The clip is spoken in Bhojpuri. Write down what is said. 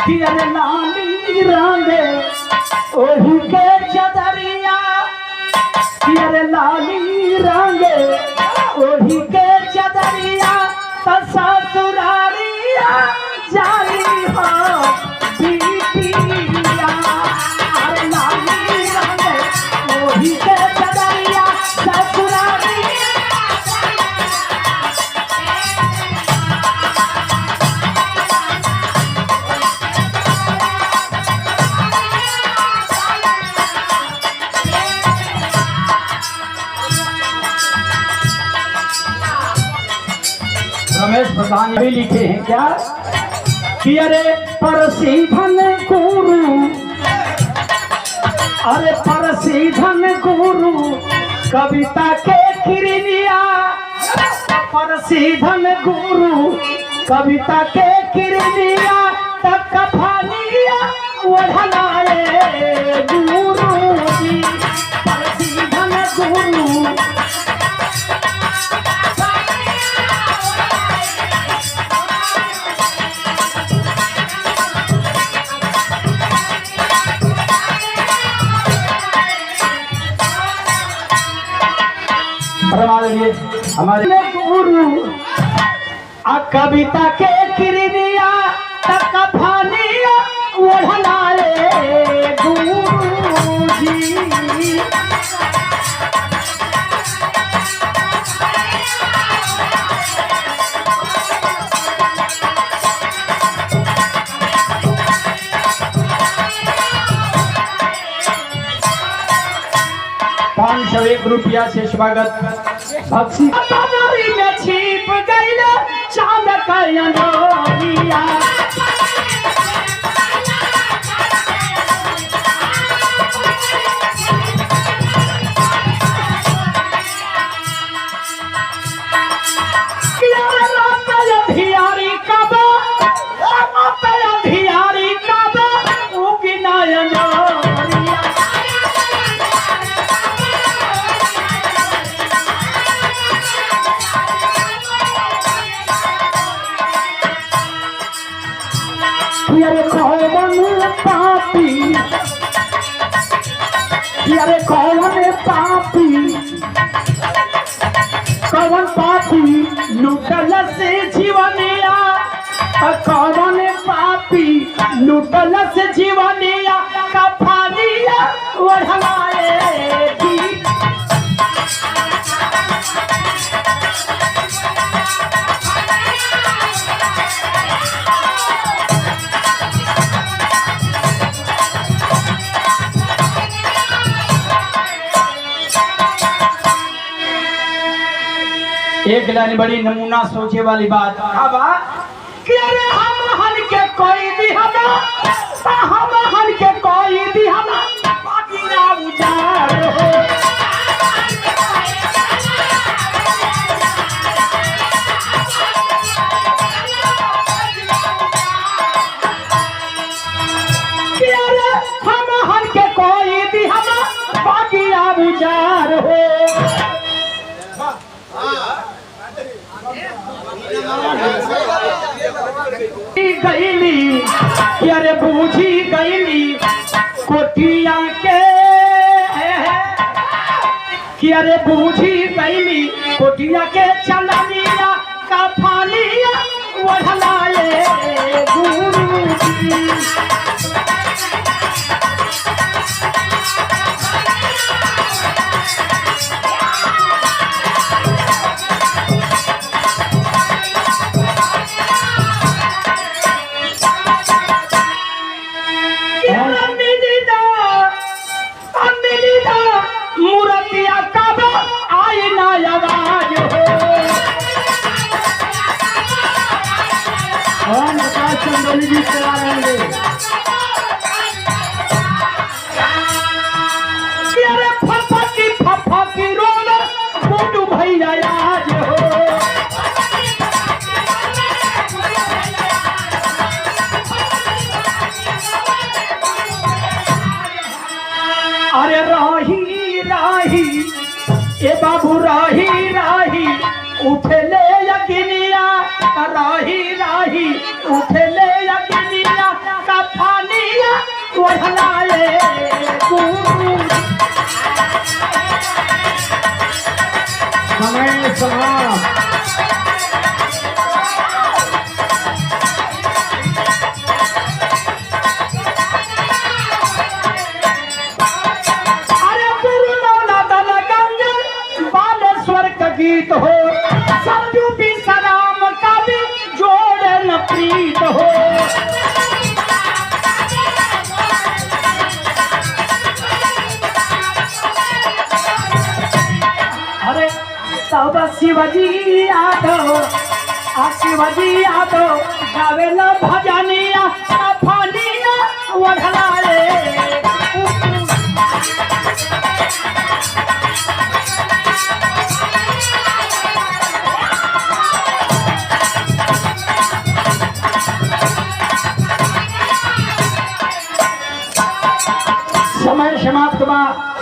कि अरे लाली रांगे ओही के चदरिया कि अरे लाली रांगे ओही के चदरिया ससुरारिया जाई हो बीतिया अरे लाली रांगे ओही के चदरिया ससुरारिया रमेश प्रधान भी लिखे हैं क्या कि अरे परसीधन गुरु अरे परसीधन गुरु कविता के किरनिया परसीधन गुरु कविता के किरनिया तक कफानिया ओढ़लाए गुरु जी परसीधन गुरु हमारे गुरु कविता के किरनिया तक फानिया ओढ़लाए गुरु जी ₹501 से स्वागत भक्ति में छिप गई चांद करिया धियारी कब धियारी कब उगिनाया अरे कौन पापी अरे कौन पापी लुटल से जीवनिया कौन पापी लुटल से जीवनिया कफानिया ओढ़लाए एक लाइन बड़ी नमूना सोचे वाली बात कि अरे हम हन के कोई भी हम हन के कोई भी हम बाकी ना उजार हो कि अरे हम हन के कोई भी हम बाकी ना उजार हो गईली अरे बूझी गईली कोटिया के कि अरे बूझी गईली कोटिया के चलनिया का फानिया ओढ़लाए गुरु जी मूर्तिया कब आई ना आवाज हो चंदोली जी चला रहे अरे फफकी रोल गुड्डू भैया आज हो अरे राही राही ए बाबू राही राही उठले यकिनिया राही राही उठले यकिनिया का वढ़लाए गुरु। समय समाप्त। अरे गुरु मौला दल गंज बालेश्वर का गीत हो, सरजू भी सलाम का भी जोड़ न प्रीत हो। अरे तब शिवजी यादव शिवजी यादव गावेला भजनिया फनिया वढ़लाए। समय समाप्त बा।